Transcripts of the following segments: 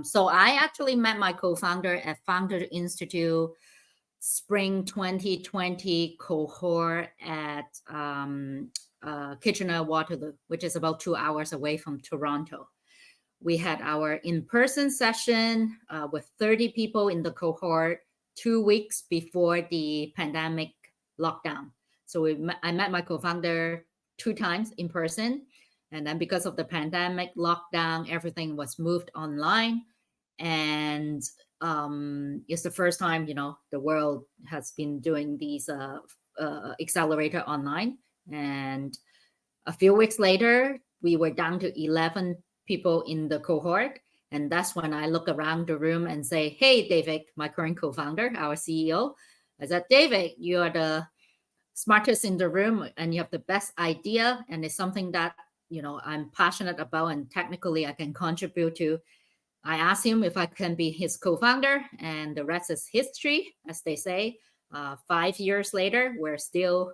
So I actually met my co-founder at Founder Institute Spring 2020 cohort at Kitchener-Waterloo, which is about 2 hours away from Toronto. We had our in-person session with 30 people in the cohort 2 weeks before the pandemic lockdown. So I met my co-founder 2 times in person. And then because of the pandemic lockdown, everything was moved online. And it's the first time, the world has been doing these accelerator online. And a few weeks later, we were down to 11 people in the cohort. And that's when I look around the room and say, hey, David, my current co-founder, our CEO, I said, David, you are the smartest in the room and you have the best idea. And it's something that, I'm passionate about and technically I can contribute to. I asked him if I can be his co-founder, and the rest is history, as they say. 5 years later, we're still,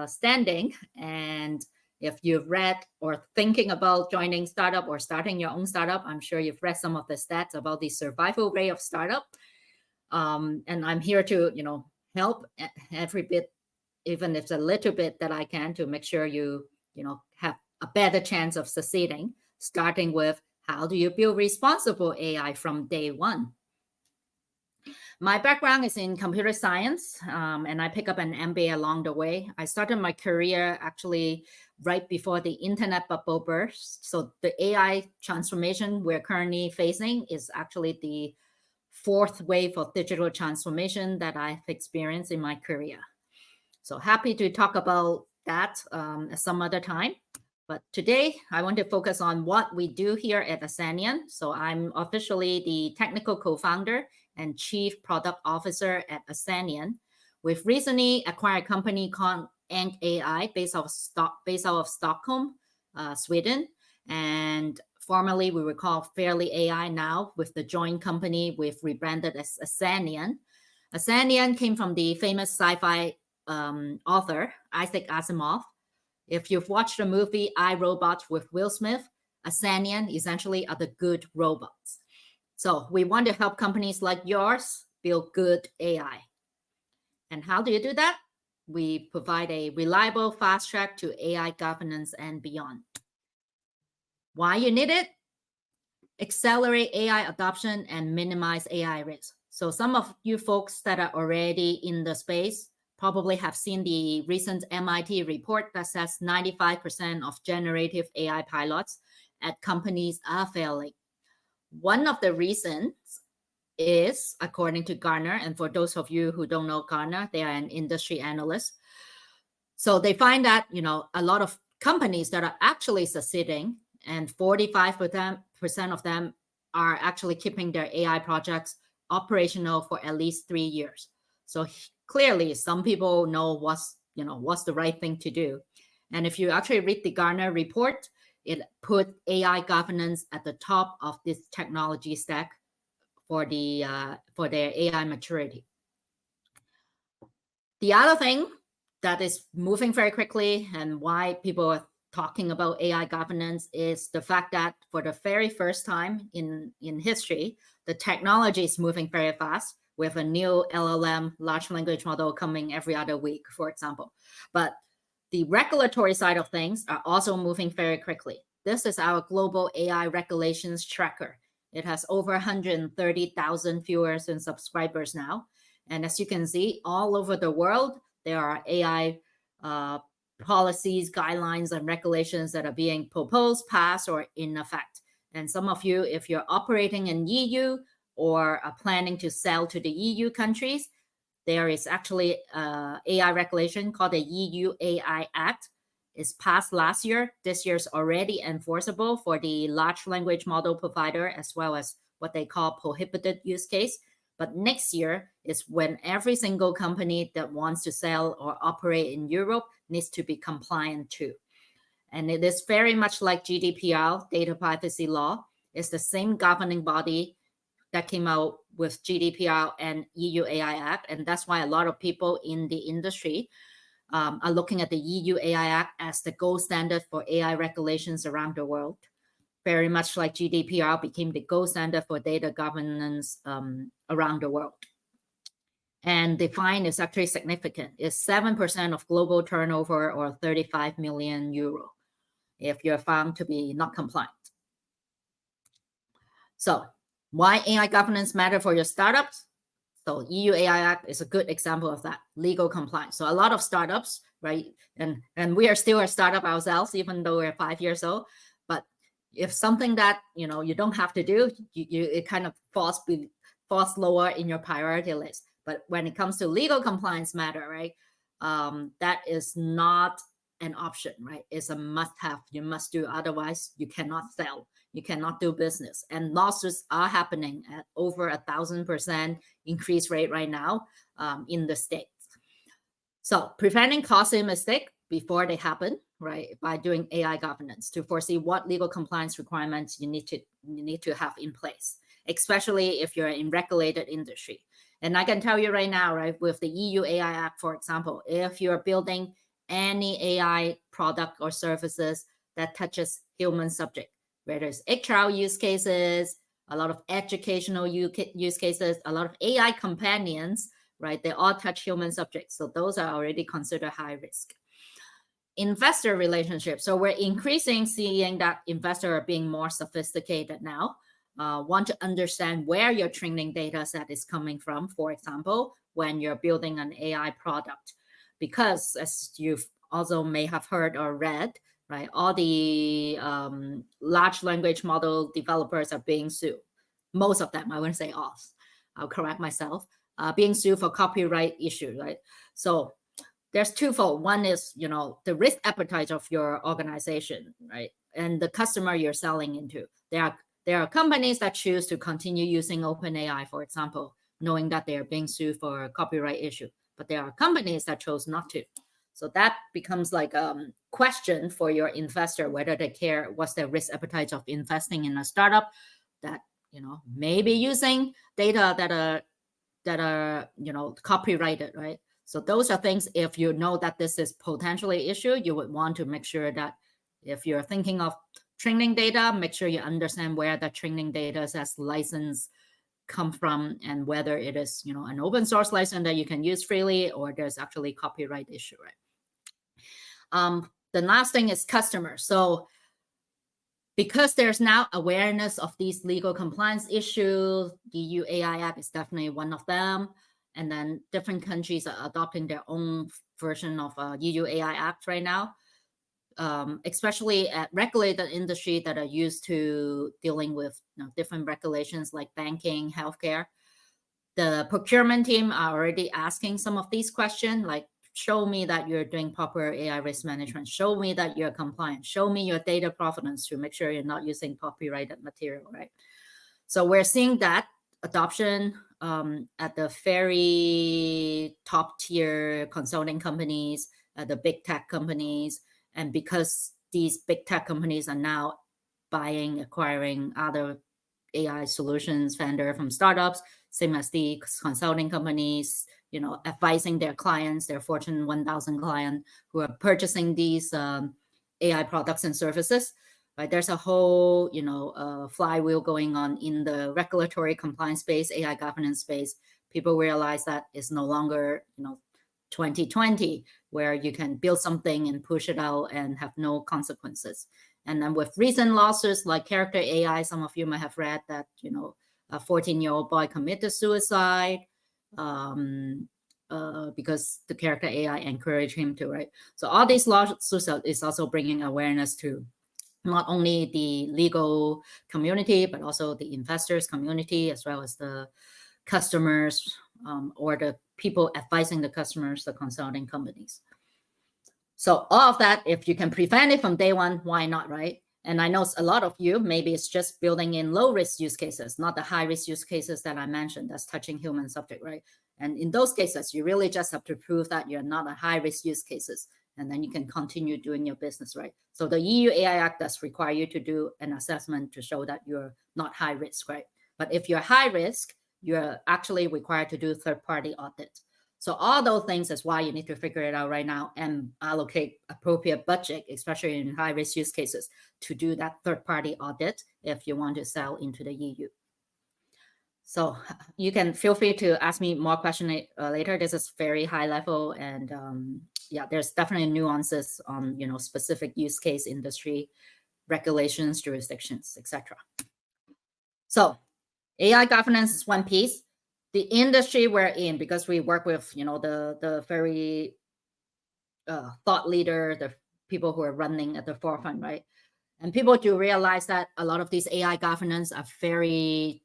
standing. And if you've read or thinking about joining startup or starting your own startup, I'm sure you've read some of the stats about the survival rate of startup. And I'm here to, help every bit, even if it's a little bit that I can, to make sure you have a better chance of succeeding, starting with how do you build responsible AI from day one? My background is in computer science, and I pick up an MBA along the way. I started my career actually right before the internet bubble burst. So the AI transformation we're currently facing is actually the 4th wave of digital transformation that I've experienced in my career. So happy to talk about that some other time. But today, I want to focus on what we do here at Asenion. So I'm officially the technical co-founder and chief product officer at Asenion. We've recently acquired a company called anch.AI based out of Stockholm, Sweden. And formerly, we were called Fairly AI. Now, with the joint company, we've rebranded as Asenion. Asenion came from the famous sci-fi author, Isaac Asimov. If you've watched the movie I, Robot with Will Smith, Asenion essentially are the good robots. So we want to help companies like yours build good AI. And how do you do that? We provide a reliable fast track to AI governance and beyond. Why you need it? Accelerate AI adoption and minimize AI risk. So some of you folks that are already in the space probably have seen the recent MIT report that says 95% of generative AI pilots at companies are failing. One of the reasons is, according to Gartner, and for those of you who don't know Gartner, they are an industry analyst. So they find that, a lot of companies that are actually succeeding, and 45% of them are actually keeping their AI projects operational for at least 3 years. So clearly, some people know what's the right thing to do. And if you actually read the Gartner report, it put AI governance at the top of this technology stack for their AI maturity. The other thing that is moving very quickly and why people are talking about AI governance is the fact that for the very first time in history, the technology is moving very fast. We have a new LLM, large language model, coming every other week, for example. But the regulatory side of things are also moving very quickly. This is our global AI regulations tracker. It has over 130,000 viewers and subscribers now. And as you can see, all over the world, there are AI policies, guidelines, and regulations that are being proposed, passed, or in effect. And some of you, if you're operating in EU or are planning to sell to the EU countries, there is actually AI regulation called the EU AI Act. It's passed last year. This year is already enforceable for the large language model provider, as well as what they call prohibited use case. But next year is when every single company that wants to sell or operate in Europe needs to be compliant too. And it is very much like GDPR, data privacy law. It's the same governing body that came out with GDPR and EU AI Act. And that's why a lot of people in the industry are looking at the EU AI Act as the gold standard for AI regulations around the world. very much like GDPR, became the gold standard for data governance around the world. And the fine is actually significant. It's 7% of global turnover, or 35 million euro, if you're found to be not compliant. So why AI governance matter for your startups? So EU AI Act is a good example of that, legal compliance. So a lot of startups, right? And we are still a startup ourselves, even though we're 5 years old. But if something that, you don't have to do, it kind of falls lower in your priority list. But when it comes to legal compliance matter, right? That is not an option, right? It's a must-have. You must do, otherwise you cannot sell. You cannot do business. And lawsuits are happening at over 1,000% increase rate right now in the States. So preventing costly mistake before they happen, right? By doing AI governance to foresee what legal compliance requirements you need to have in place, especially if you're in regulated industry. And I can tell you right now, right, with the EU AI Act, for example, if you're building any AI product or services that touches human subject, whether it's HR use cases, a lot of educational use cases, a lot of AI companions, right? They all touch human subjects. So those are already considered high risk. Investor relationships. So we're seeing that investors are being more sophisticated now, want to understand where your training data set is coming from, for example, when you're building an AI product. Because as you also may have heard or read, right, all the large language model developers are being sued. Most of them, I wouldn't say all, I'll correct myself, being sued for copyright issues, right? So there's twofold. One is, the risk appetite of your organization, right? And the customer you're selling into. There are companies that choose to continue using OpenAI, for example, knowing that they are being sued for a copyright issue. But there are companies that chose not to. So that becomes like a question for your investor, whether they care what's their risk appetite of investing in a startup that, may be using data that are copyrighted, right? So those are things, if you know that this is potentially an issue, you would want to make sure that if you're thinking of training data, make sure you understand where that training data as license come from, and whether it is, an open source license that you can use freely, or there's actually copyright issue, right? The last thing is customers. So because there's now awareness of these legal compliance issues, the EU AI Act is definitely one of them. And then different countries are adopting their own version of EU AI Act right now, especially at regulated industry that are used to dealing with different regulations like banking, healthcare. The procurement team are already asking some of these questions, like, show me that you're doing proper AI risk management. Show me that you're compliant. Show me your data provenance to make sure you're not using copyrighted material, right? So we're seeing that adoption at the very top tier consulting companies, the big tech companies. And because these big tech companies are now acquiring other AI solutions vendor from startups, same as the consulting companies, advising their clients, their Fortune 1000 client who are purchasing these AI products and services, right? There's a whole, flywheel going on in the regulatory compliance space, AI governance space. People realize that it's no longer, 2020, where you can build something and push it out and have no consequences. And then with recent lawsuits like Character AI, some of you might have read that, a 14-year-old boy committed suicide because the Character AI encouraged him to, right? So all these lawsuits is also bringing awareness to not only the legal community, but also the investors community, as well as the customers or the people advising the customers, the consulting companies. So all of that, if you can prevent it from day one, why not, right? And I know a lot of you, maybe it's just building in low-risk use cases, not the high-risk use cases that I mentioned that's touching human subject, right? And in those cases, you really just have to prove that you're not a high-risk use cases, and then you can continue doing your business, right? So the EU AI Act does require you to do an assessment to show that you're not high risk, right? But if you're high risk, you're actually required to do third-party audit. So all those things is why you need to figure it out right now and allocate appropriate budget, especially in high risk use cases, to do that third-party audit if you want to sell into the EU. So you can feel free to ask me more questions later. This is very high level, and yeah, there's definitely nuances on specific use case, industry, regulations, jurisdictions, etc. So AI governance is one piece. The industry we're in, because we work with the very thought leader, the people who are running at the forefront, right? And people do realize that a lot of these AI governance are very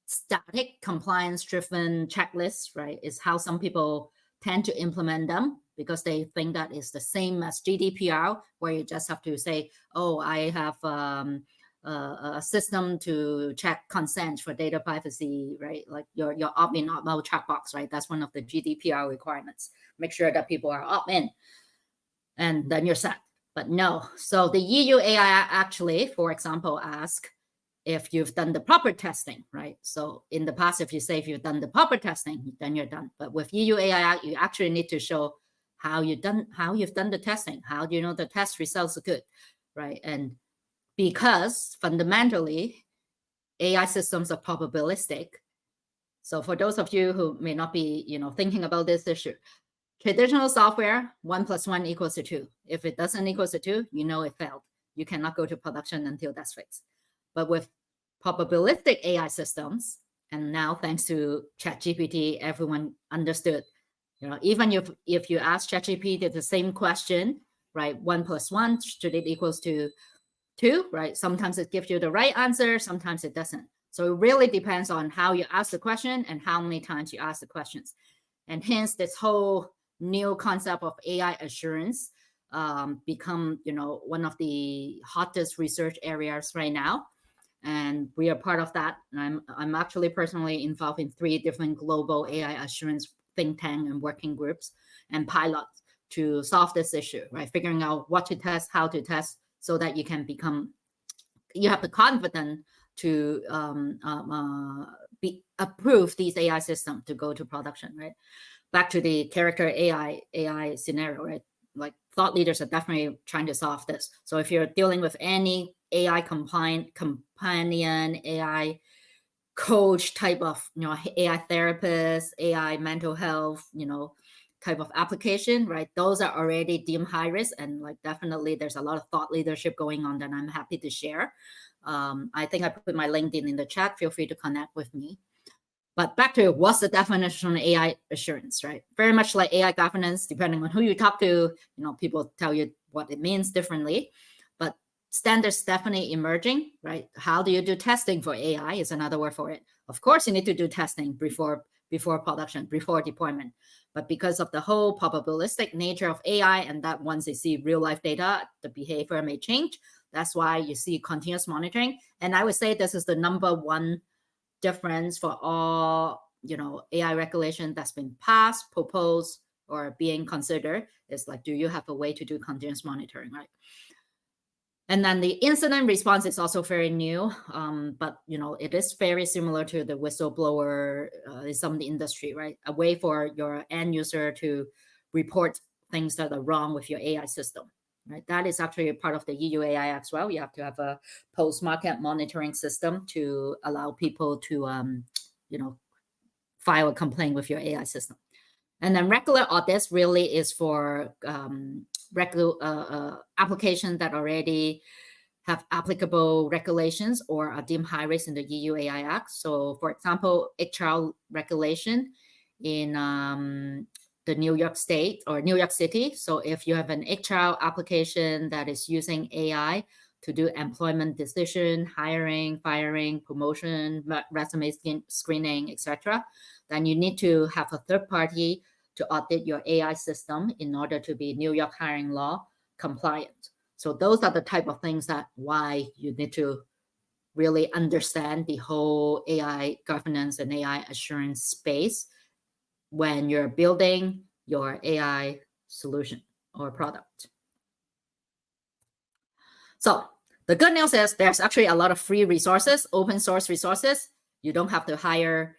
static, compliance-driven checklists, right? Is how some people tend to implement them because they think that it's the same as GDPR, where you just have to say, oh, I have a system to check consent for data privacy, right? Like your opt-in, opt-out checkbox, right? That's one of the GDPR requirements. Make sure that people are opt-in, and then you're set. But no. So the EU AI actually, for example, ask if you've done the proper testing, right? So in the past, if you say if you've done the proper testing, then you're done. But with EU AI, you actually need to show how you've done the testing. How do you know the test results are good, right? And because fundamentally, AI systems are probabilistic. So for those of you who may not be, thinking about this issue, traditional software, 1 + 1 = 2. If it doesn't equal to 2, it failed. You cannot go to production until that's fixed. But with probabilistic AI systems, and now thanks to ChatGPT, everyone understood, even if you ask ChatGPT the same question, right? 1 + 1, should it equals to 2, right? Sometimes it gives you the right answer, sometimes it doesn't. So it really depends on how you ask the question and how many times you ask the questions. And hence this whole new concept of AI assurance become, one of the hottest research areas right now. And we are part of that. And I'm actually personally involved in 3 different global AI assurance think tank and working groups and pilots to solve this issue, right? Figuring out what to test, how to test, so that you have the confidence to approve these AI systems to go to production, right? Back to the character AI scenario, right? Like thought leaders are definitely trying to solve this. So if you're dealing with any AI companion, AI coach type of, AI therapist, AI mental health, type of application, right? Those are already deemed high risk, and like definitely there's a lot of thought leadership going on that I'm happy to share. I think I put my LinkedIn in the chat. Feel free to connect with me. But back to what's the definition of AI assurance, right? Very much like AI governance, depending on who you talk to, people tell you what it means differently. But standards definitely emerging, right? How do you do testing for AI is another word for it. Of course, you need to do testing before production, before deployment. But because of the whole probabilistic nature of AI, and that once they see real life data, the behavior may change. That's why you see continuous monitoring. And I would say this is the number one difference for all AI regulation that's been passed, proposed, or being considered. Is like, do you have a way to do continuous monitoring, right? And then the incident response is also very new, but it is very similar to the whistleblower in some of the industry, right? A way for your end user to report things that are wrong with your AI system, right? That is actually a part of the EU AI as well. You have to have a post-market monitoring system to allow people to, file a complaint with your AI system. And then regular audits really is for regular applications that already have applicable regulations or are deemed high risk in the EU AI Act. So, for example, HR regulation in the New York State or New York City. So if you have an HR application that is using AI to do employment decision, hiring, firing, promotion, resume screening, etc., then you need to have a third party to audit your AI system in order to be New York hiring law compliant. So those are the type of things that why you need to really understand the whole AI governance and AI assurance space when you're building your AI solution or product. So the good news is there's actually a lot of free resources, open source resources. You don't have to hire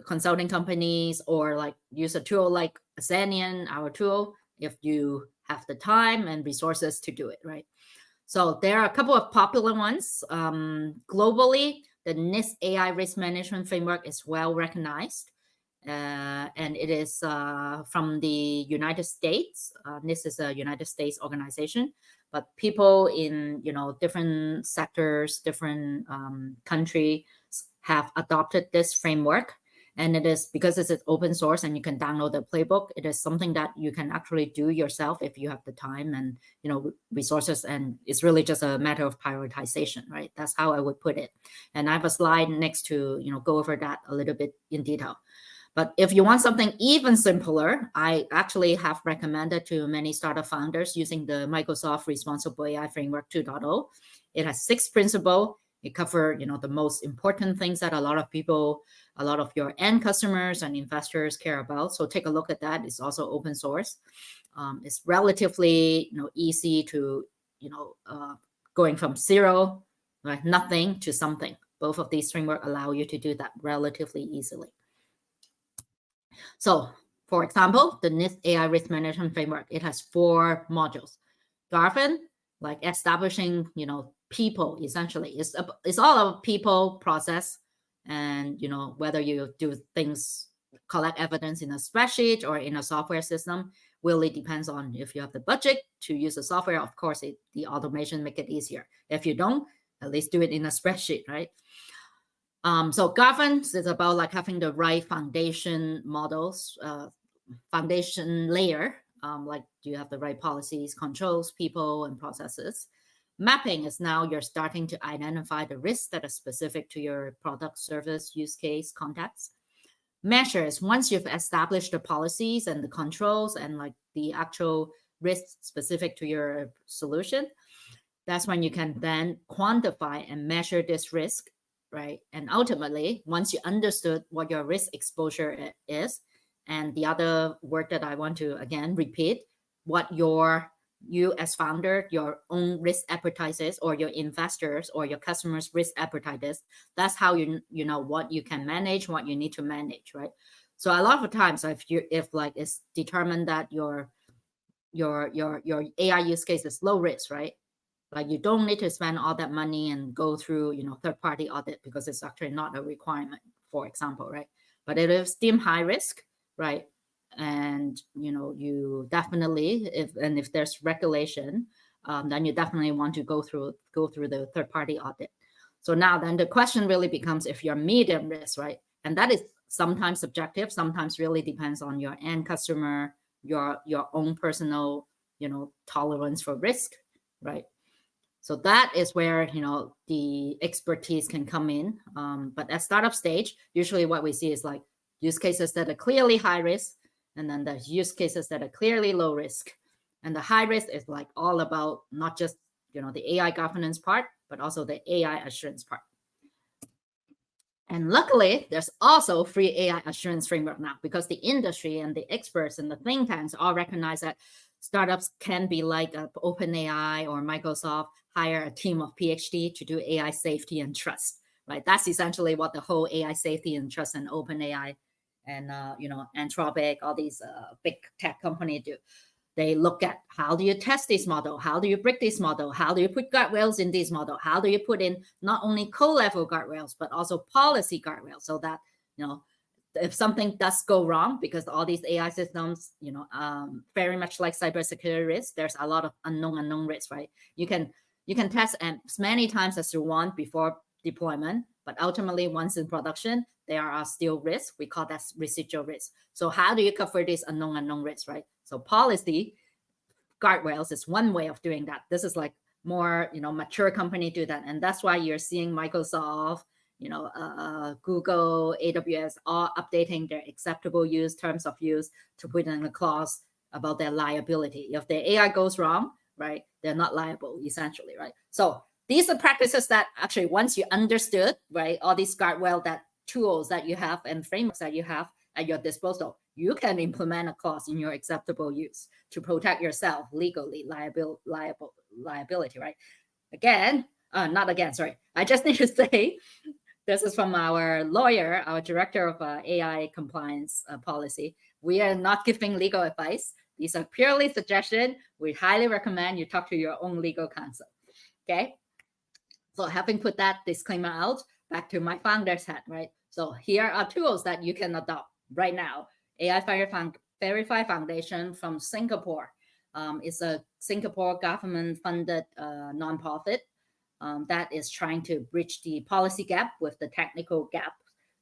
consulting companies, or like use a tool like Asenion, our tool, if you have the time and resources to do it, right? So there are a couple of popular ones. Globally, the NIST AI risk management framework is well recognized. And it is from the United States. NIST is a United States organization, but people in different sectors, different countries have adopted this framework. And it is because it's open source and you can download the playbook. It is something that you can actually do yourself if you have the time and resources. And it's really just a matter of prioritization, right? That's how I would put it. And I have a slide next to go over that a little bit in detail. But if you want something even simpler, I actually have recommended to many startup founders using the Microsoft Responsible AI Framework 2.0. It has 6 principles. It covers, the most important things that a lot of your end customers and investors care about. So take a look at that. It's also open source. It's relatively, easy to, going from zero, right, nothing to something. Both of these frameworks allow you to do that relatively easily. So, for example, the NIST AI risk management framework, it has 4 modules. Garvin, like establishing, people, essentially. It's all about people, process, and, whether you do things, collect evidence in a spreadsheet or in a software system, really depends on if you have the budget to use the software. Of course, the automation make it easier. If you don't, at least do it in a spreadsheet, right? So governance is about like having the right foundation models, foundation layer, like do you have the right policies, controls, people, and processes. Mapping is now you're starting to identify the risks that are specific to your product, service, use case, context. Measure is once you've established the policies and the controls and like the actual risks specific to your solution, that's when you can then quantify and measure this risk, right? And ultimately, once you understood what your risk exposure is, and the other word that I want to again repeat, what you as founder, your own risk appetite is, or your investors or your customers' risk appetite is, that's how you know what you can manage, what you need to manage, right? So a lot of times, if like it's determined that your AI use case is low risk, right? Like you don't need to spend all that money and go through, third-party audit because it's actually not a requirement, for example, right? But it is deemed high risk, right? And, you definitely, if there's regulation, then you definitely want to go through the third-party audit. So now then the question really becomes if you're medium risk, right? And that is sometimes subjective, sometimes really depends on your end customer, your own personal, tolerance for risk, right? So that is where, the expertise can come in. But at startup stage, usually what we see is like use cases that are clearly high risk, and then there's use cases that are clearly low risk. And the high risk is like all about not just, the AI governance part, but also the AI assurance part. And luckily, there's also free AI assurance framework now because the industry and the experts and the think tanks all recognize that startups can be like OpenAI or Microsoft, hire a team of PhD to do AI safety and trust, right? That's essentially what the whole AI safety and trust and OpenAI and, Anthropic, all these big tech companies do. They look at how do you test this model? How do you break this model? How do you put guardrails in this model? How do you put in not only code-level guardrails, but also policy guardrails so that, if something does go wrong, because all these AI systems, very much like cybersecurity risks, there's a lot of unknown risks, right? You can test as many times as you want before deployment, but ultimately once in production, there are still risks. We call that residual risk. So how do you cover these unknown risks, right? So policy guardrails is one way of doing that. This is like more, mature company do that. And that's why you're seeing Microsoft, Google, AWS, all updating their acceptable use, terms of use to put in a clause about their liability. If the AI goes wrong, right, they're not liable, essentially, right? So these are practices that actually once you understood, right, all these guardrail that tools that you have and frameworks that you have at your disposal, you can implement a clause in your acceptable use to protect yourself legally, liability, right? Not again, sorry. I just need to say This is from our lawyer, our director of AI compliance policy. We are not giving legal advice. These are purely suggestions. We highly recommend you talk to your own legal counsel. Okay. So having put that disclaimer out, back to my founder's hat, right? So here are tools that you can adopt right now. AI Verify Foundation from Singapore. It's a Singapore government-funded nonprofit that is trying to bridge the policy gap with the technical gap,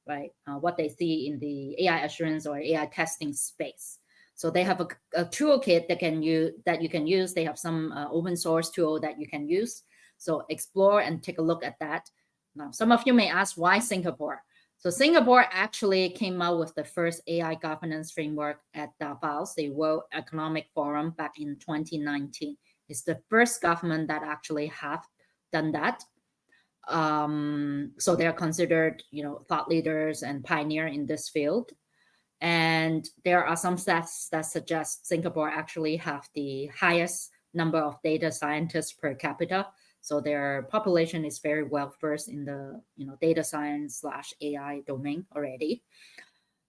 right? What they see in the AI assurance or AI testing space. So they have a toolkit that you can use. They have some open source tool that you can use. So explore and take a look at that. Now, some of you may ask, why Singapore? So Singapore actually came out with the first AI governance framework at Davos, the World Economic Forum, back in 2019. It's the first government that actually have done that. So they're considered, thought leaders and pioneer in this field. And there are some stats that suggest Singapore actually have the highest number of data scientists per capita. So their population is very well versed in the data science / AI domain already.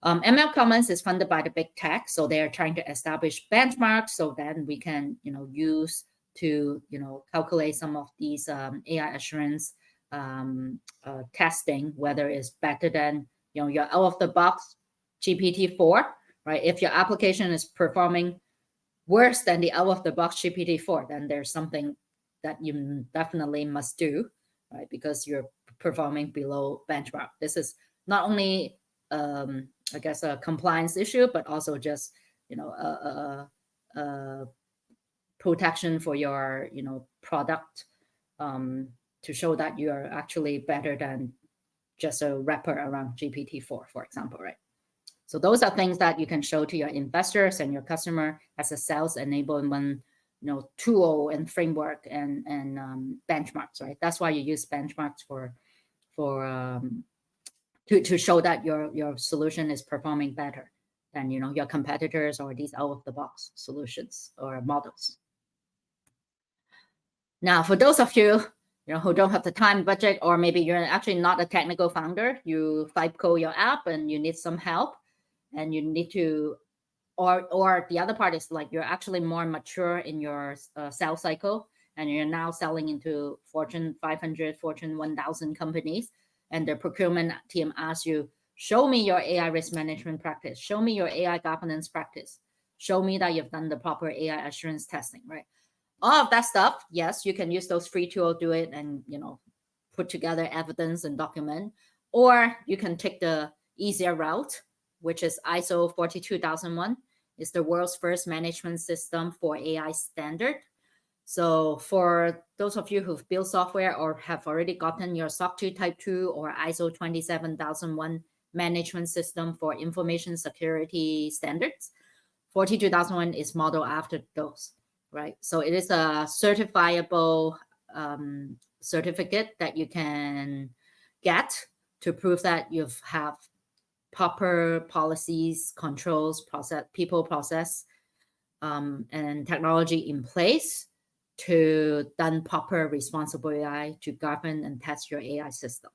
ML Commons is funded by the big tech, so they are trying to establish benchmarks so then we can use to calculate some of these AI assurance testing, whether it's better than your out of the box GPT-4, right? If your application is performing worse than the out of the box GPT-4, then there's something that you definitely must do, right? Because you're performing below benchmark. This is not only, I guess, a compliance issue, but also just, protection for your, product to show that you are actually better than just a wrapper around GPT-4, for example, right? So those are things that you can show to your investors and your customer as a sales enablement tool and framework and benchmarks, right? That's why you use benchmarks to show that your solution is performing better than your competitors or these out of the box solutions or models. Now, for those of you who don't have the time budget, or maybe you're actually not a technical founder, you vibe code your app and you need some help, and you need to. Or the other part is like you're actually more mature in your sales cycle, and you're now selling into Fortune 500, Fortune 1000 companies, and the procurement team asks you, show me your AI risk management practice, show me your AI governance practice, show me that you've done the proper AI assurance testing, right? All of that stuff, yes, you can use those free tools, do it, and put together evidence and document, or you can take the easier route, which is ISO 42001. It's the world's first management system for AI standard. So for those of you who've built software or have already gotten your SOC 2 Type 2 or ISO 27001 management system for information security standards, 42001 is modeled after those, right? So it is a certifiable certificate that you can get to prove that you have proper policies, controls, people process, and technology in place to done proper responsible AI to govern and test your AI system.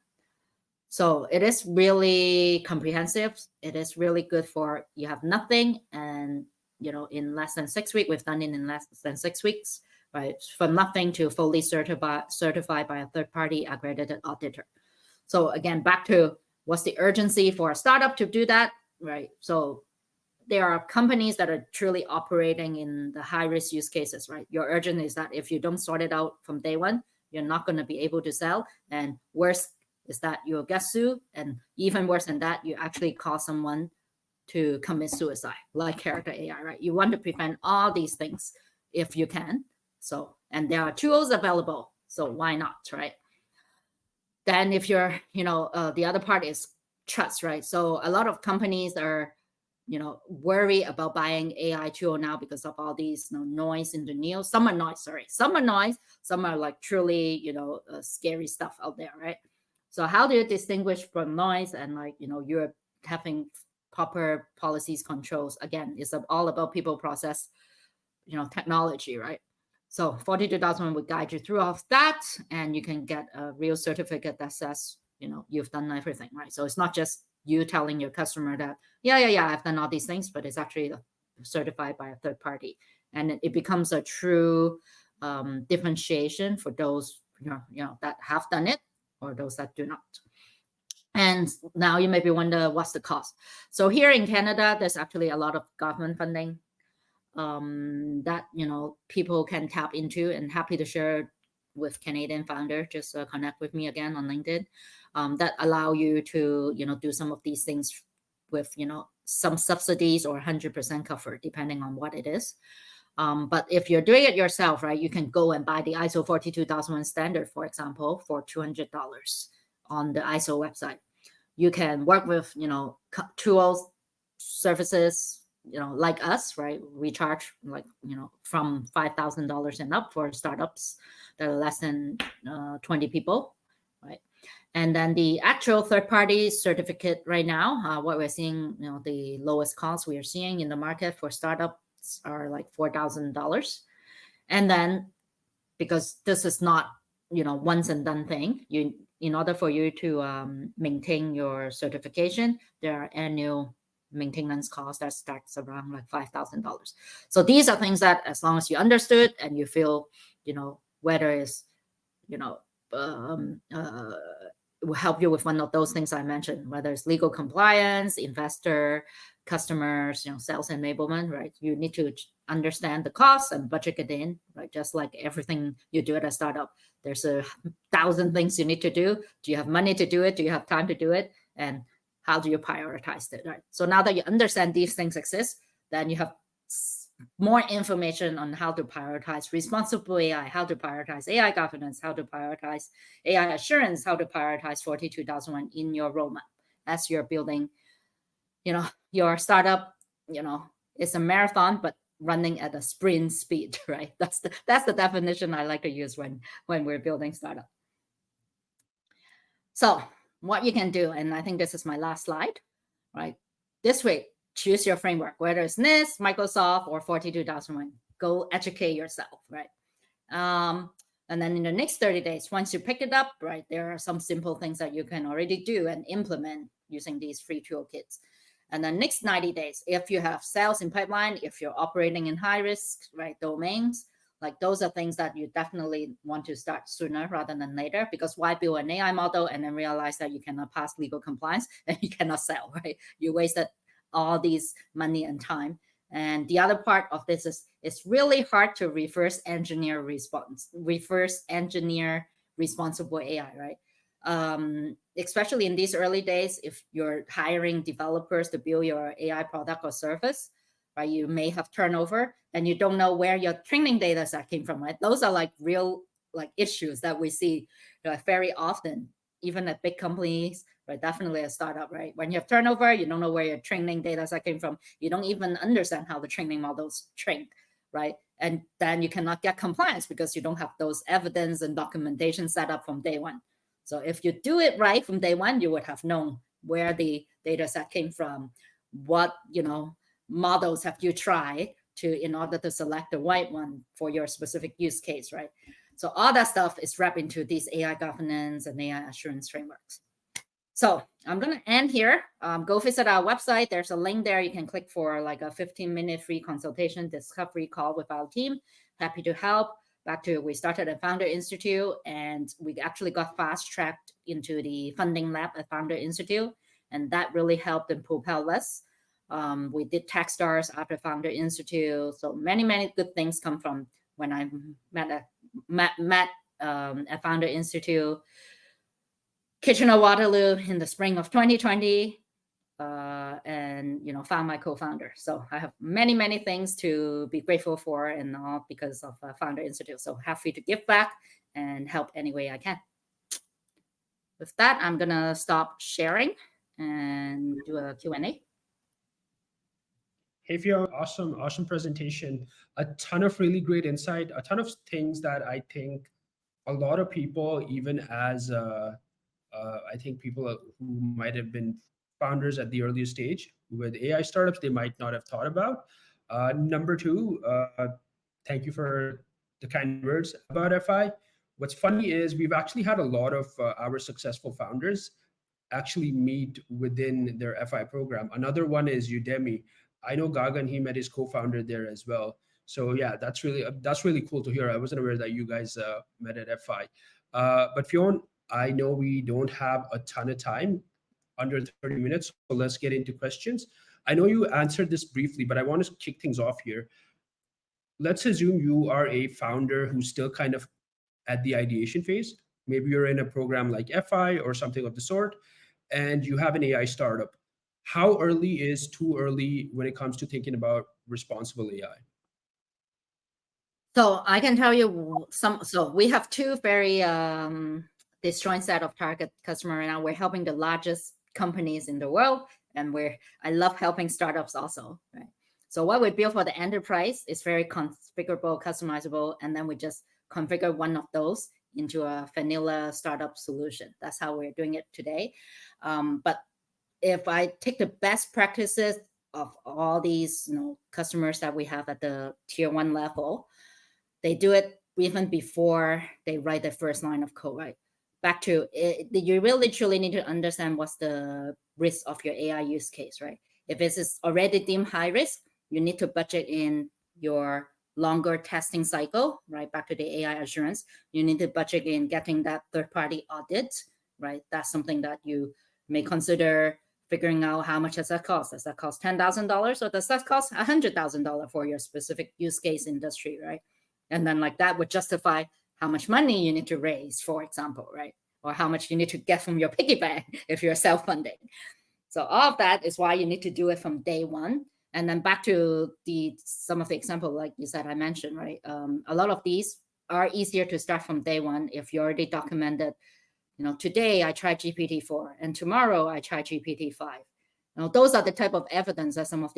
So it is really comprehensive. It is really good for you have nothing, and in less than 6 weeks, we've done it in less than 6 weeks, right? From nothing to fully certified by a third-party accredited auditor. So again, back to what's the urgency for a startup to do that, right? So there are companies that are truly operating in the high-risk use cases, right? Your urgent is that if you don't sort it out from day one, you're not going to be able to sell. And worse is that you'll get sued. And even worse than that, you actually cause someone to commit suicide, like Character AI, right? You want to prevent all these things if you can. So, and there are tools available. So why not, right? Then if you're, the other part is trust, right? So a lot of companies are, worry about buying AI tool now because of all these noise in the news. Some are noise, some are like truly, scary stuff out there, right? So how do you distinguish from noise and you're having proper policies, controls? Again, it's all about people, process, technology, right? So 42001 would guide you through all of that, and you can get a real certificate that says, you've done everything, right? So it's not just you telling your customer that, yeah, I've done all these things, but it's actually certified by a third party. And it becomes a true differentiation for those, that have done it or those that do not. And now you maybe wonder, what's the cost? So here in Canada, there's actually a lot of government funding that people can tap into, and happy to share with Canadian founder. Just connect with me again on LinkedIn. That allow you to do some of these things with some subsidies or 100% cover depending on what it is. But if you're doing it yourself, right, you can go and buy the ISO 42001 standard, for example, for $200 on the ISO website. You can work with tools, services, like us, right? We charge from $5,000 and up for startups that are less than 20 people, right? And then the actual third-party certificate right now, what we're seeing, the lowest cost we are seeing in the market for startups are like $4,000. And then, because this is not once and done thing, in order for you to maintain your certification, there are annual maintenance costs that starts around like $5,000. So these are things that, as long as you understood and you feel, whether it's, will help you with one of those things I mentioned, whether it's legal compliance, investor, customers, sales enablement, right? You need to understand the costs and budget it in, right? Just like everything you do at a startup, there's 1,000 things you need to do. Do you have money to do it? Do you have time to do it? And how do you prioritize it, right? So now that you understand these things exist, then you have more information on how to prioritize responsible AI, how to prioritize AI governance, how to prioritize AI assurance, how to prioritize 42001 in your roadmap as you're building, your startup. It's a marathon, but running at a sprint speed, right? That's the definition I like to use when we're building startup. So what you can do, and I think this is my last slide, right? This week, choose your framework, whether it's NIST, Microsoft, or 42001. Go educate yourself, right? And then in the next 30 days, once you pick it up, right, there are some simple things that you can already do and implement using these free toolkits. And then next 90 days, if you have sales in pipeline, if you're operating in high risk, right, domains, like those are things that you definitely want to start sooner rather than later, because why build an AI model and then realize that you cannot pass legal compliance and you cannot sell, right? You wasted all these money and time. And the other part of this is it's really hard to reverse engineer responsible AI, right? Especially in these early days, if you're hiring developers to build your AI product or service, right? You may have turnover and you don't know where your training data set came from, right? Those are like real issues that we see very often, even at big companies, right? Definitely a startup, right? When you have turnover, you don't know where your training data set came from. You don't even understand how the training models trained, right? And then you cannot get compliance because you don't have those evidence and documentation set up from day one. So if you do it right from day one, you would have known where the data set came from, what models have you tried in order to select the right one for your specific use case, right? So all that stuff is wrapped into these AI governance and AI assurance frameworks. So I'm going to end here. Go visit our website. There's a link there. You can click for like a 15-minute free consultation discovery call with our team. Happy to help. We started at Founder Institute, and we actually got fast-tracked into the funding lab at Founder Institute, and that really helped and propelled us. We did Techstars after Founder Institute. So many good things come from when I met at Founder Institute. Kitchener-Waterloo in the spring of 2020, and found my co-founder. So I have many things to be grateful for, and all because of Founder Institute. So happy to give back and help any way I can. With that, I'm gonna stop sharing and do a Q&A. Hey, Fion, awesome presentation. A ton of really great insight, a ton of things that I think a lot of people, even as I think people who might have been founders at the earliest stage with AI startups, they might not have thought about. Number two, thank you for the kind words about FI. What's funny is we've actually had a lot of our successful founders actually meet within their FI program. Another one is Udemy. I know Gagan, he met his co-founder there as well. So yeah, that's really cool to hear. I wasn't aware that you guys met at FI. But Fion, I know we don't have a ton of time, under 30 minutes, so let's get into questions. I know you answered this briefly, but I want to kick things off here. Let's assume you are a founder who's still kind of at the ideation phase. Maybe you're in a program like FI or something of the sort, and you have an AI startup. How early is too early when it comes to thinking about responsible AI? So I can tell you some. So we have two very disjoint set of target customer right now. We're helping the largest companies in the world, and I love helping startups also. Right. So what we build for the enterprise is very configurable, customizable, and then we just configure one of those into a vanilla startup solution. That's how we're doing it today. But if I take the best practices of all these, customers that we have at the tier one level, they do it even before they write the first line of code, right? Back to it, you really truly need to understand what's the risk of your AI use case, right? If it is already deemed high risk, you need to budget in your longer testing cycle, right? Back to the AI assurance, you need to budget in getting that third-party audit, right? That's something that you may consider figuring out how much does that cost. Does that cost $10,000 or does that cost $100,000 for your specific use case industry, right? And then like that would justify how much money you need to raise, for example, right? Or how much you need to get from your piggy bank if you're self-funding. So all of that is why you need to do it from day one. And then back to some of the example, like you said, I mentioned, right? A lot of these are easier to start from day one if you already documented, today I tried GPT-4 and tomorrow I tried GPT-5. Those are the type of evidence that some of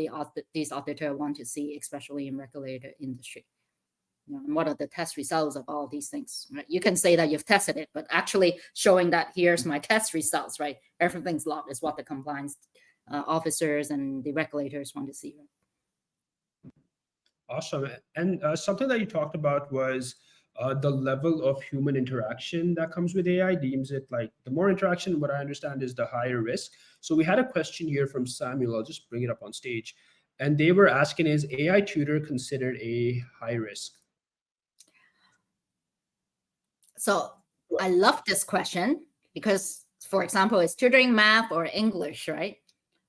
these auditors want to see, especially in regulated industry. What are the test results of all these things, right? You can say that you've tested it, but actually showing that here's my test results, right? Everything's logged is what the compliance officers and the regulators want to see. Awesome. And something that you talked about was the level of human interaction that comes with AI. Deems it like the more interaction, what I understand is the higher risk. So we had a question here from Samuel. I'll just bring it up on stage. And they were asking, is AI tutor considered a high risk? So I love this question because, for example, it's tutoring math or English, right?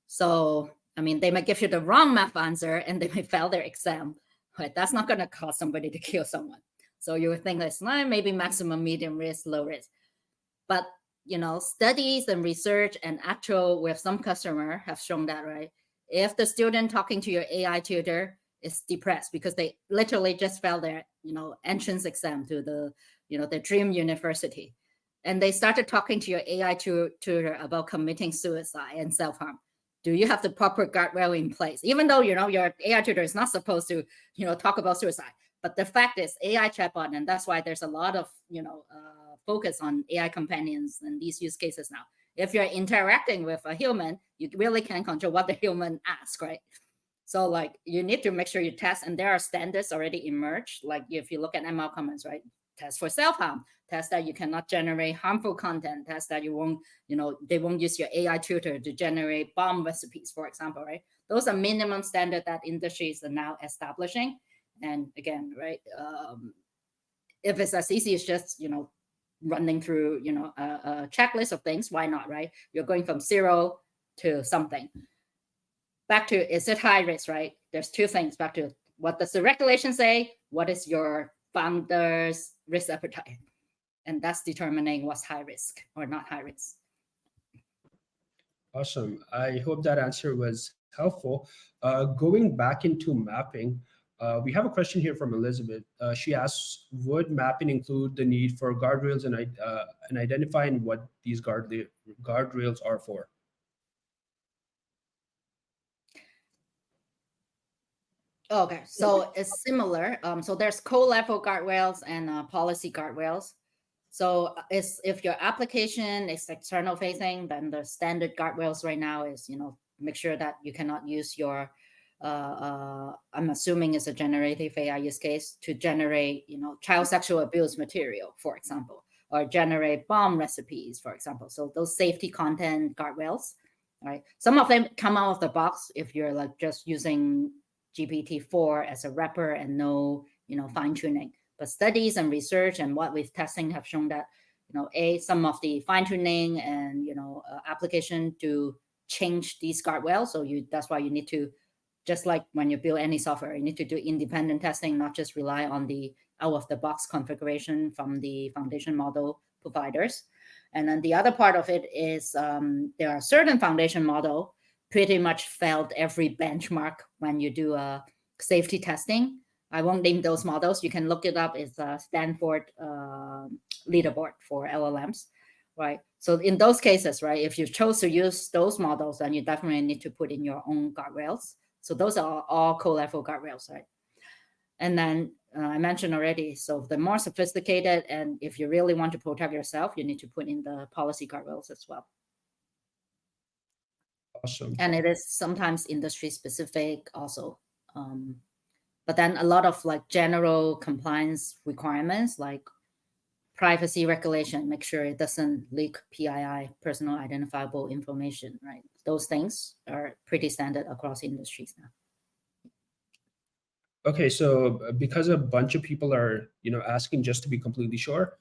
So, I mean, they might give you the wrong math answer and they might fail their exam, right? That's not going to cause somebody to kill someone. So you would think that's maybe maximum, medium risk, low risk. But, studies and research and actual with some customer have shown that, right? If the student talking to your AI tutor is depressed because they literally just failed their, entrance exam to the dream university, and they started talking to your AI tutor about committing suicide and self-harm, do you have the proper guardrail in place? Even though, your AI tutor is not supposed to, talk about suicide. But the fact is AI chatbot, and that's why there's a lot of, focus on AI companions and these use cases now. If you're interacting with a human, you really can't control what the human asks, right? So like you need to make sure you test, and there are standards already emerged. Like if you look at ML comments, right? Test for self-harm, test that you cannot generate harmful content, test that you won't, they won't use your AI tutor to generate bomb recipes, for example, right? Those are minimum standard that industries are now establishing. And again, right, if it's as easy as just, running through, a checklist of things, why not, right? You're going from zero to something. Back to, is it high risk, right? There's two things. Back to, what does the regulation say? What is your founder's risk appetite? And that's determining what's high risk or not high risk. Awesome. I hope that answer was helpful. Going back into mapping, we have a question here from Elizabeth. She asks, would mapping include the need for guardrails and identifying what these guardrails are for? Okay, so it's similar. So there's co-level guardrails and policy guardrails. So if your application is external facing, then the standard guardrails right now is, make sure that you cannot use your I'm assuming it's a generative AI use case to generate, child sexual abuse material, for example, or generate bomb recipes, for example. So those safety content guardrails, right? Some of them come out of the box if you're like just using GPT-4 as a wrapper and no, fine tuning. But studies and research and what we've testing have shown that, some of the fine tuning and application to change these guardrails. So that's why you need to, just like when you build any software, you need to do independent testing, not just rely on the out of the box configuration from the foundation model providers. And then the other part of it is there are certain foundation model pretty much failed every benchmark when you do a safety testing. I won't name those models. You can look it up. It's a Stanford leaderboard for LLMs, right? So in those cases, right, if you chose to use those models, then you definitely need to put in your own guardrails. So those are all co-level guardrails, right? And then I mentioned already, so the more sophisticated, and if you really want to protect yourself, you need to put in the policy guardrails as well. Awesome. And it is sometimes industry specific also. But then a lot of like general compliance requirements, like privacy regulation, make sure it doesn't leak PII, personal identifiable information, right? Those things are pretty standard across industries now. Okay, so because a bunch of people are, asking just to be completely sure,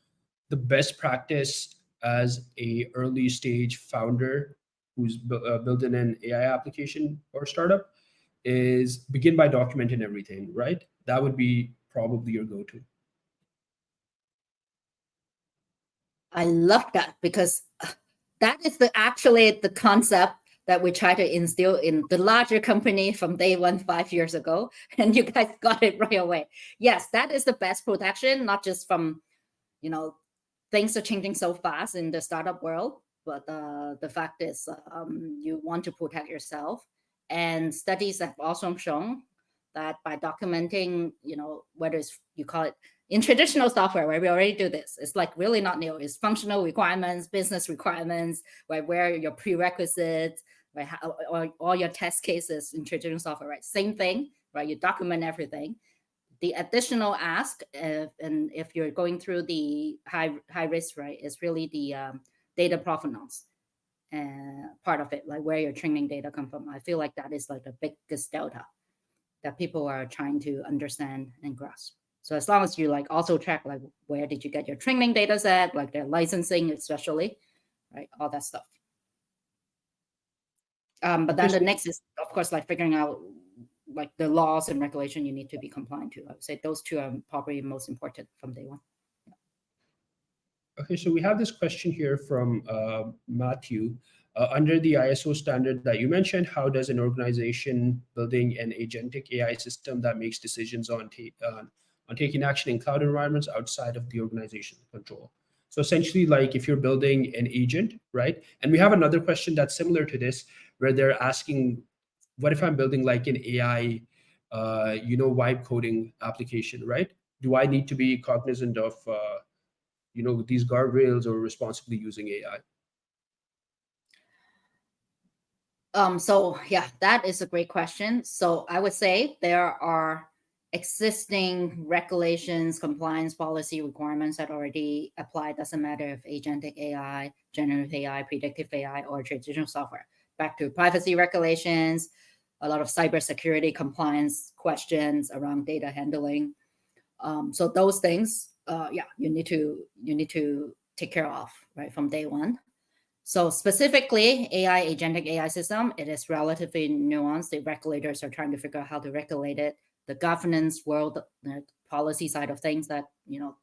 the best practice as a early stage founder who's building an AI application or startup is begin by documenting everything, right? That would be probably your go-to. I love that because that is actually the concept that we try to instill in the larger company from day one 5 years ago, and you guys got it right away. Yes, that is the best protection, not just from, things are changing so fast in the startup world, but the fact is you want to protect yourself. And studies have also shown that by documenting, whether it's, you call it in traditional software where we already do this, it's like really not new. It's functional requirements, business requirements, right? Where your prerequisites, right? Or all your test cases in traditional software, right? Same thing, right? You document everything. The additional ask, and if you're going through the high risk, right, is really the data provenance part of it, like where your training data come from. I feel like that is like the biggest delta that people are trying to understand and grasp. So as long as you like also track like where did you get your training data set, like their licensing especially, right, all that stuff. But then the next is of course like figuring out like the laws and regulation you need to be compliant to. I would say those two are probably most important from day one. Okay, so we have this question here from Matthew. Under the ISO standard that you mentioned, how does an organization building an agentic AI system that makes decisions on taking action in cloud environments outside of the organization control? So essentially, like if you're building an agent, right? And we have another question that's similar to this, where they're asking, what if I'm building like an AI, vibe coding application, right? Do I need to be cognizant of these guardrails or responsibly using AI? So yeah, that is a great question. So I would say there are existing regulations, compliance policy requirements that already apply. Doesn't matter if agentic AI, generative AI, predictive AI, or traditional software. Back to privacy regulations, a lot of cybersecurity compliance questions around data handling. So those things, you need to take care of right from day one. So specifically, AI, agentic AI system, it is relatively nuanced. The regulators are trying to figure out how to regulate it. The governance world, the policy side of things that,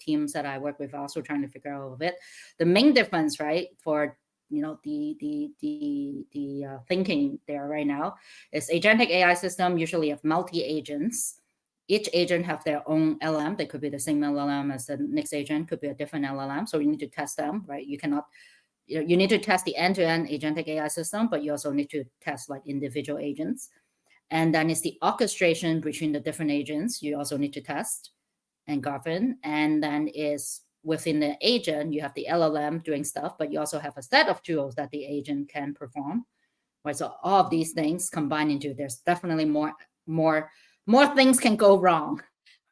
teams that I work with are also trying to figure out all of it. The main difference, right, for, the thinking there right now is agentic AI system usually have multi-agents. Each agent have their own LLM. They could be the same LLM as the next agent, could be a different LLM. So you need to test them, right? You cannot, you need to test the end-to-end agentic AI system, but you also need to test like individual agents. And then it's the orchestration between the different agents you also need to test and govern. And then is within the agent, you have the LLM doing stuff, but you also have a set of tools that the agent can perform. Right, so all of these things combined into, there's definitely more more things can go wrong,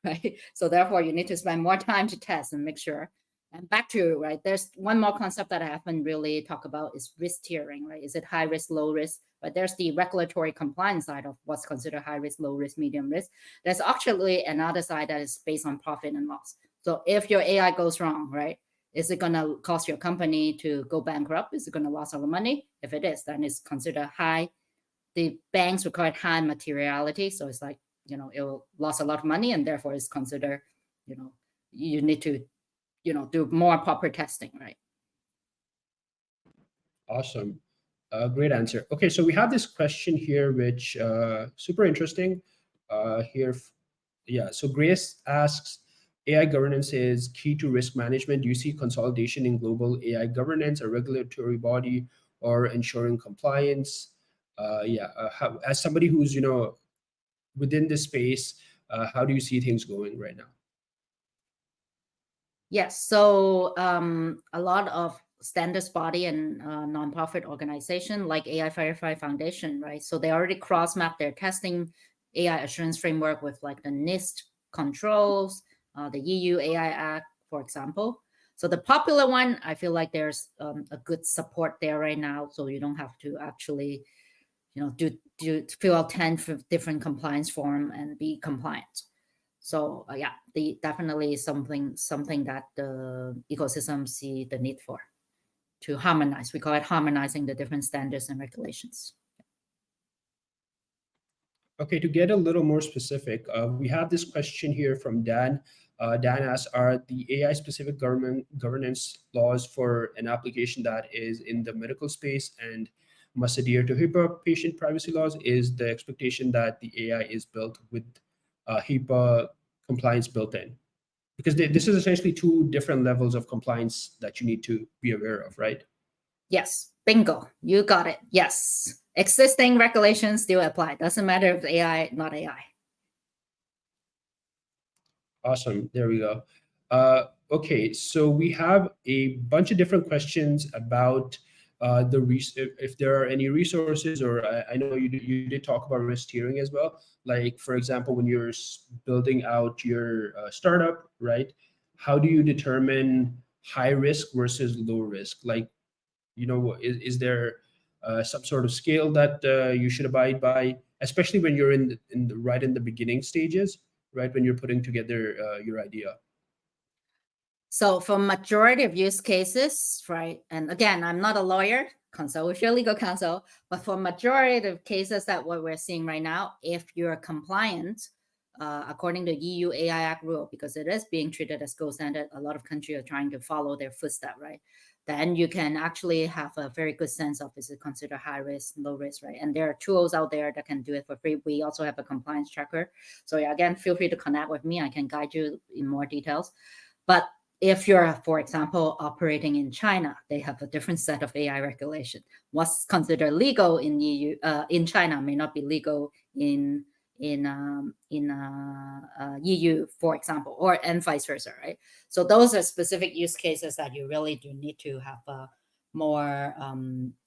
right? So therefore, you need to spend more time to test and make sure. And back to, right, there's one more concept that I haven't really talked about is risk tiering, right? Is it high risk, low risk? But there's the regulatory compliance side of what's considered high risk, low risk, medium risk. There's actually another side that is based on profit and loss. So if your AI goes wrong, right, is it going to cost your company to go bankrupt? Is it going to lose all the money? If it is, then it's considered high. The banks require high materiality. So it's like, it will lose a lot of money, and therefore it's considered, you need to do more proper testing, right? Awesome. Great answer. Okay, so we have this question here, which super interesting. Here, yeah. So Grace asks, AI governance is key to risk management. Do you see consolidation in global AI governance, a regulatory body, or ensuring compliance? As somebody who's within this space, how do you see things going right now? Yes. So a lot of standards body and nonprofit organization like AI Firefly Foundation, right? So they already cross-map their testing AI assurance framework with like the NIST controls, the EU AI Act, for example. So the popular one, I feel like there's a good support there right now. So you don't have to actually, do fill out 10 different compliance form and be compliant. So yeah, definitely something that the ecosystem see the need for to harmonize. We call it harmonizing the different standards and regulations. Okay, to get a little more specific, we have this question here from Dan. Dan asks, are the AI-specific governance laws for an application that is in the medical space and must adhere to HIPAA patient privacy laws? Is the expectation that the AI is built with HIPAA compliance built in? Because this is essentially two different levels of compliance that you need to be aware of, right? Yes, bingo, you got it. Yes, existing regulations still apply. Doesn't matter if AI, not AI. Awesome. There we go. Okay, so we have a bunch of different questions about if there are any resources, or I know you did talk about risk tiering as well. Like, for example, when you're building out your startup, right? How do you determine high risk versus low risk? Like, is there some sort of scale that you should abide by, especially when you're right in the beginning stages, right, when you're putting together your idea? So for majority of use cases, right, and again, I'm not a lawyer, consult with your legal counsel, but for majority of cases that what we're seeing right now, if you're compliant, according to EU AI Act rule, because it is being treated as gold standard, a lot of countries are trying to follow their footstep, right? Then you can actually have a very good sense of, is it considered high risk, low risk, right? And there are tools out there that can do it for free. We also have a compliance tracker. So yeah, again, feel free to connect with me. I can guide you in more details. But if you're, for example, operating in China, they have a different set of AI regulation. What's considered legal in EU in China may not be legal in EU, for example, and vice versa, right? So those are specific use cases that you really do need to have more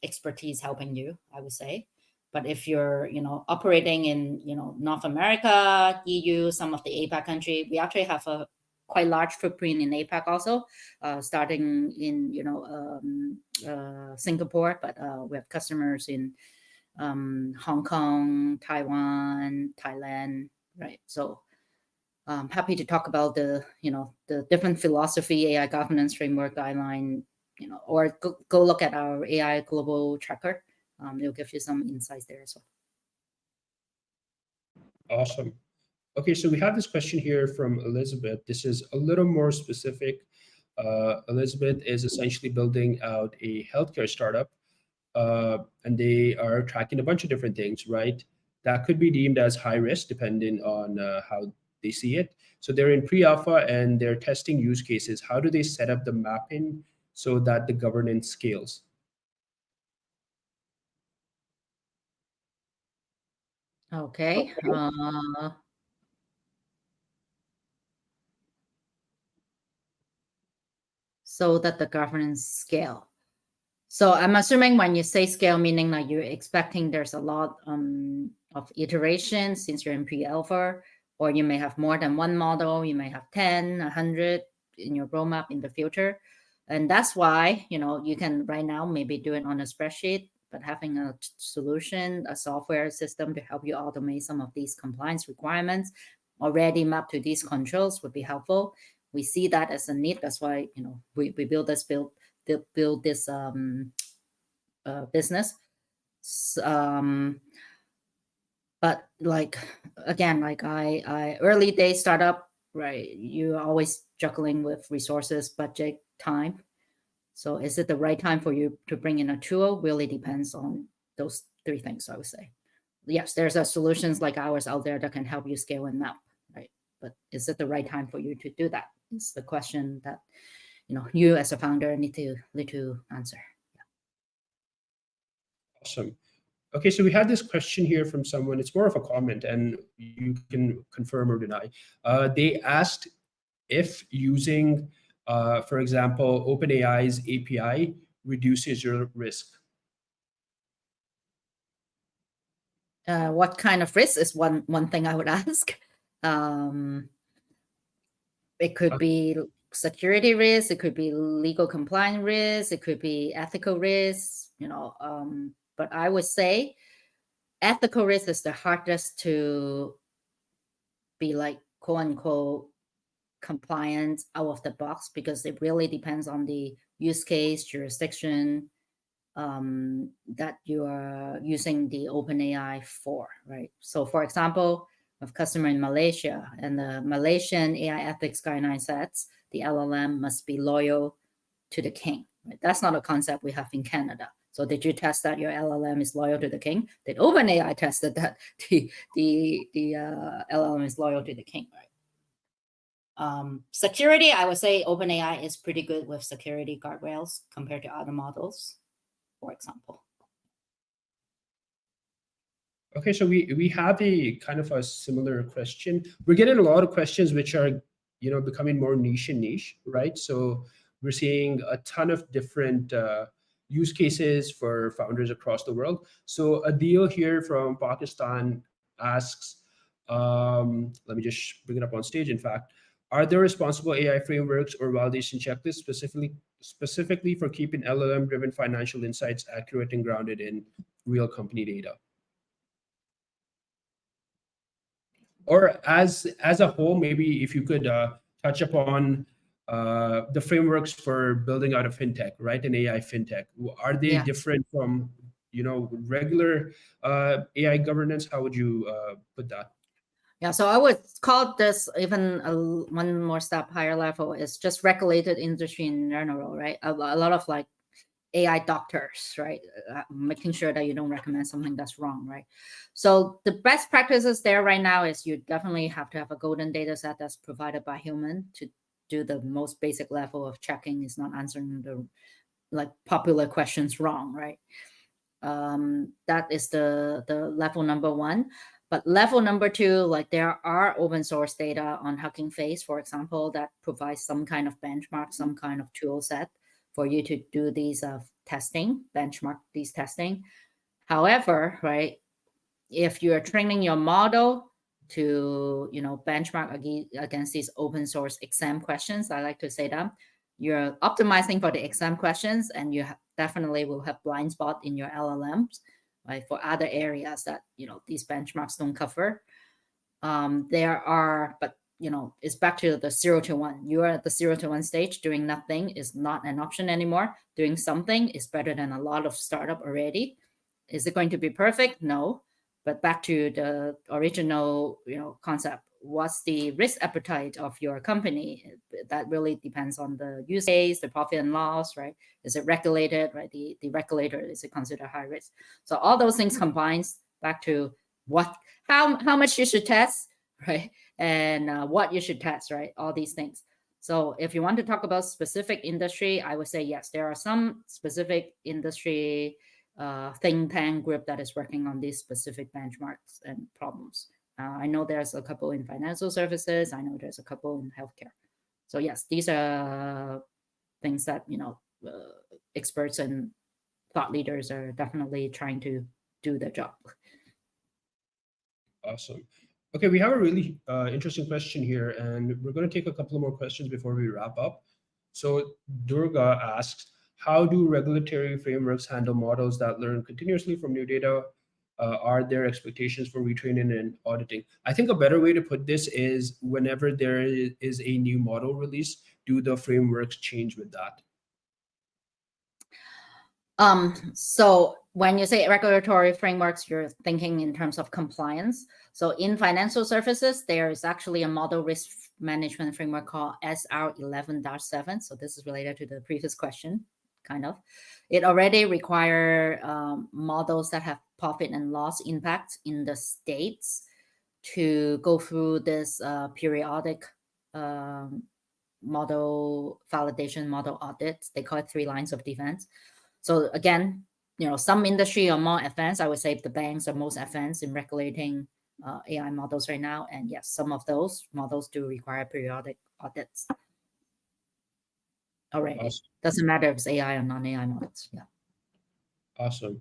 expertise helping you, I would say. But if you're, operating in, North America, EU, some of the APAC country, we actually have a quite large footprint in APAC also, starting in Singapore, but we have customers in Hong Kong, Taiwan, Thailand, right? So I'm happy to talk about the different philosophy, AI governance framework guideline, or go look at our AI global tracker. It'll give you some insights there as well. Awesome. Okay, so we have this question here from Elizabeth. This is a little more specific. Elizabeth is essentially building out a healthcare startup, and they are tracking a bunch of different things, right? That could be deemed as high risk depending on how they see it. So they're in pre-alpha and they're testing use cases. How do they set up the mapping so that the governance scales? Okay. So that the governance scale. So I'm assuming when you say scale, meaning like you're expecting there's a lot of iteration since you're in pre-alpha, or you may have more than one model. You may have 10, 100 in your roadmap in the future. And that's why, you can right now maybe do it on a spreadsheet, but having a solution, a software system to help you automate some of these compliance requirements already mapped to these controls would be helpful. We see that as a need. That's why, we build this business. But like, again, like I early day startup, right? You're always juggling with resources, budget, time. So is it the right time for you to bring in a tool? Really depends on those three things, I would say. Yes, there's a solutions like ours out there that can help you scale and map, right? But is it the right time for you to do that? It's the question that you as a founder need to answer. Awesome. Okay, so we had this question here from someone. It's more of a comment, and you can confirm or deny. They asked if using, for example, OpenAI's API reduces your risk. What kind of risk is one thing I would ask. It could be security risk, it could be legal compliance risk, it could be ethical risk, but I would say ethical risk is the hardest to be like quote unquote compliant out of the box, because it really depends on the use case, jurisdiction that you are using the OpenAI for, right? So for example, a customer in Malaysia, and the Malaysian AI ethics guideline sets the LLM must be loyal to the king. Right? That's not a concept we have in Canada. So did you test that your LLM is loyal to the king? Did OpenAI tested that the LLM is loyal to the king, right? Security, I would say OpenAI is pretty good with security guardrails compared to other models, for example. Okay, so we have a kind of a similar question. We're getting a lot of questions which are, becoming more niche and niche, right? So we're seeing a ton of different use cases for founders across the world. So Adil here from Pakistan asks, let me just bring it up on stage. In fact, are there responsible AI frameworks or validation checklists specifically for keeping LLM-driven financial insights accurate and grounded in real company data? Or as a whole, maybe if you could touch upon the frameworks for building out a fintech, right? An AI fintech. Are they different from regular AI governance? How would you put that? Yeah, so I would call this even one more step higher level. Is just regulated industry in general, right? A lot of like AI doctors, right? Making sure that you don't recommend something that's wrong, right? So the best practices there right now is you definitely have to have a golden data set that's provided by human to do the most basic level of checking is not answering the like popular questions wrong, right? That is the level number one. But level number two, like there are open source data on Hugging Face, for example, that provides some kind of benchmark, some kind of tool set for you to do these testing, benchmark these testing. However, right, if you're training your model to benchmark against these open source exam questions, I like to say that you're optimizing for the exam questions, and you definitely will have blind spot in your LLMs, right, for other areas that these benchmarks don't cover. There are, but it's back to the 0 to 1. You are at the 0 to 1 stage. Doing nothing is not an option anymore. Doing something is better than a lot of startup already. Is it going to be perfect? No. But back to the original concept, what's the risk appetite of your company? That really depends on the use case, the profit and loss, right? Is it regulated, right? The regulator, is it considered high risk? So all those things combines back to how much you should test, right? And what you should test, right? All these things. So if you want to talk about specific industry, I would say yes, there are some specific industry think tank group that is working on these specific benchmarks and problems. I know there's a couple in financial services. I know there's a couple in healthcare. So yes, these are things that experts and thought leaders are definitely trying to do their job. Awesome. Okay, we have a really interesting question here, and we're going to take a couple of more questions before we wrap up. So, Durga asks, how do regulatory frameworks handle models that learn continuously from new data? Are there expectations for retraining and auditing? I think a better way to put this is whenever there is a new model release, do the frameworks change with that? So when you say regulatory frameworks, you're thinking in terms of compliance. So in financial services, there is actually a model risk management framework called SR 11-7. So this is related to the previous question, kind of. It already require models that have profit and loss impact in the states to go through this periodic model validation, model audits. They call it 3 lines of defense. So again, some industry are more advanced. I would say the banks are most advanced in regulating AI models right now. And yes, some of those models do require periodic audits already. Awesome. Doesn't matter if it's AI or non-AI models. Yeah. Awesome.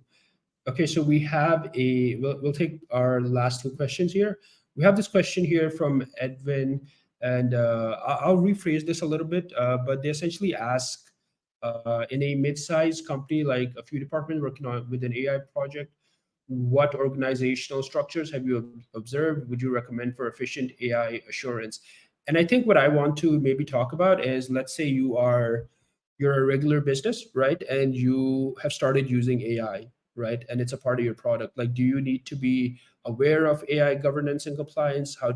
Okay, so we have we'll take our last 2 questions here. We have this question here from Edwin, and I'll rephrase this a little bit, but they essentially ask, in a mid-sized company, like a few departments working on with an AI project, what organizational structures have you observed? Would you recommend for efficient AI assurance? And I think what I want to maybe talk about is, let's say you're a regular business, right? And you have started using AI, right? And it's a part of your product. Like, do you need to be aware of AI governance and compliance? Uh,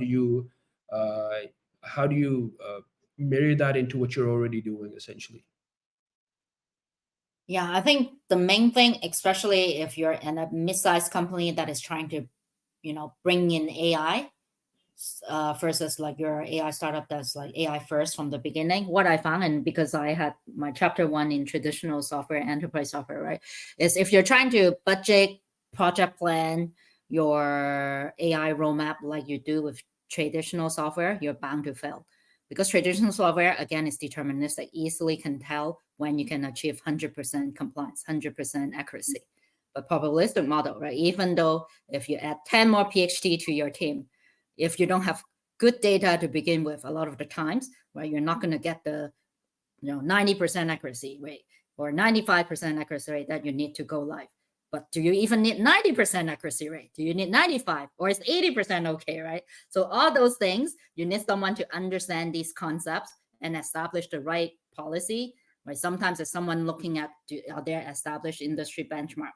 how do you marry that into what you're already doing, essentially? Yeah, I think the main thing, especially if you're in a mid-sized company that is trying to, bring in AI, versus like your AI startup that's like AI first from the beginning. What I found, and because I had my chapter 1 in traditional software, enterprise software, right, is if you're trying to budget, project plan your AI roadmap like you do with traditional software, you're bound to fail. Because traditional software, again, is deterministic, easily can tell when you can achieve 100% compliance, 100% accuracy. But probabilistic model, right, even though if you add 10 more PhD to your team, if you don't have good data to begin with, a lot of the times, right, you're not going to get the 90% accuracy rate or 95% accuracy rate that you need to go live. But do you even need 90% accuracy rate? Do you need 95, or is 80% okay, right? So all those things, you need someone to understand these concepts and establish the right policy, right? Sometimes it's someone looking at, are there established industry benchmark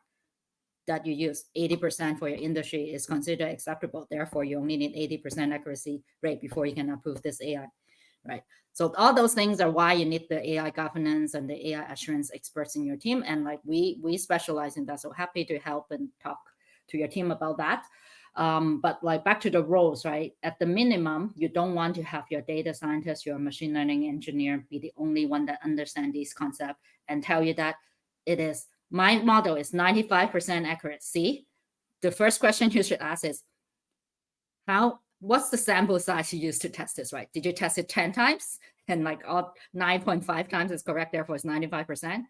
that you use 80% for your industry is considered acceptable. Therefore, you only need 80% accuracy rate before you can approve this AI, right? So all those things are why you need the AI governance and the AI assurance experts in your team. And like we specialize in that. So happy to help and talk to your team about that. But like back to the roles, right? At the minimum, you don't want to have your data scientist, your machine learning engineer be the only one that understand these concepts and tell you that it is my model is 95% accuracy. The first question you should ask is, what's the sample size you used to test this, right? Did you test it 10 times and like all 9.5 times is correct, therefore it's 95%?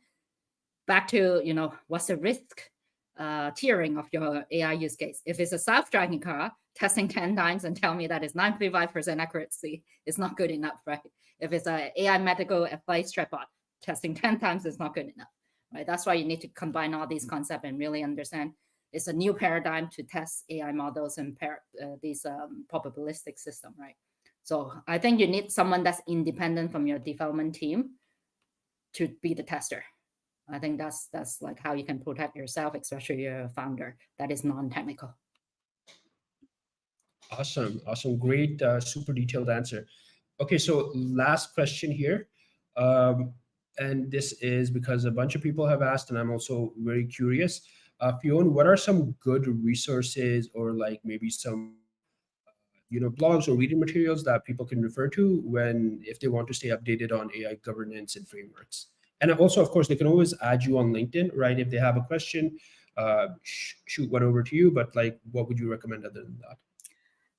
Back to, what's the risk tiering of your AI use case? If it's a self-driving car, testing 10 times and tell me that it's 95% accuracy is not good enough, right? If it's an AI medical advice chatbot, testing 10 times is not good enough. Right? That's why you need to combine all these concepts and really understand it's a new paradigm to test AI models and these probabilistic system, right? So I think you need someone that's independent from your development team to be the tester. I think that's like how you can protect yourself, especially your founder that is non-technical. Awesome, great, super detailed answer. Okay, so last question here. Um, and this is because a bunch of people have asked, and I'm also very curious. Fion, what are some good resources, or like maybe some blogs or reading materials that people can refer to when if they want to stay updated on AI governance and frameworks? And also, of course, they can always add you on LinkedIn, right? If they have a question, shoot one over to you. But like, what would you recommend other than that?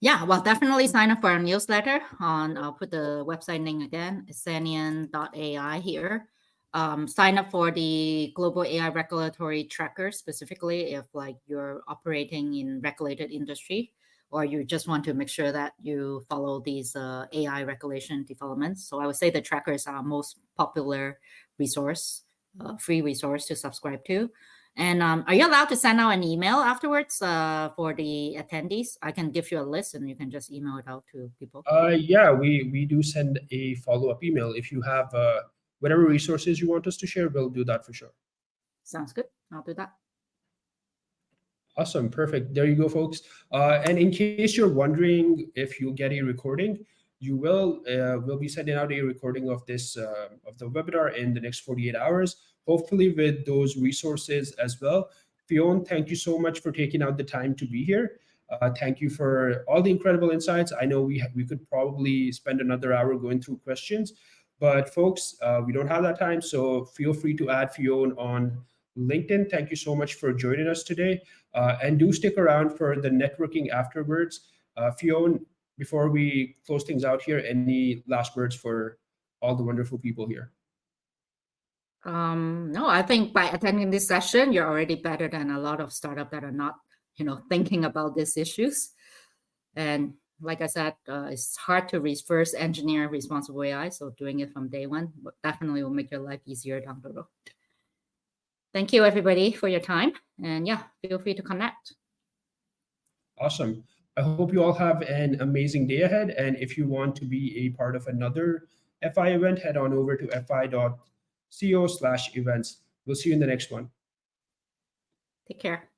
Yeah, well, definitely sign up for our newsletter I'll put the website name again, asenion.ai here. Sign up for the global AI regulatory tracker, specifically if like you're operating in regulated industry. or you just want to make sure that you follow these AI regulation developments. So I would say the tracker is our most popular resource, free resource to subscribe to. And are you allowed to send out an email afterwards for the attendees? I can give you a list and you can just email it out to people. Yeah, we do send a follow-up email. If you have whatever resources you want us to share, we'll do that for sure. Sounds good. I'll do that. Awesome, perfect. There you go, folks. And in case you're wondering if you'll get a recording, you will. We'll be sending out a recording of this of the webinar in the next 48 hours, hopefully with those resources as well. Fion, thank you so much for taking out the time to be here. Thank you for all the incredible insights. I know we could probably spend another hour going through questions, but folks, we don't have that time. So feel free to add Fion on LinkedIn. Thank you so much for joining us today. And do stick around for the networking afterwards. Fion, before we close things out here, any last words for all the wonderful people here? No, I think by attending this session, you're already better than a lot of startups that are not, thinking about these issues. And like I said, it's hard to reverse engineer responsible AI. So doing it from day one definitely will make your life easier down the road. Thank you, everybody, for your time. And yeah, feel free to connect. Awesome. I hope you all have an amazing day ahead. And if you want to be a part of another FI event, head on over to fi.co/events. We'll see you in the next one. Take care.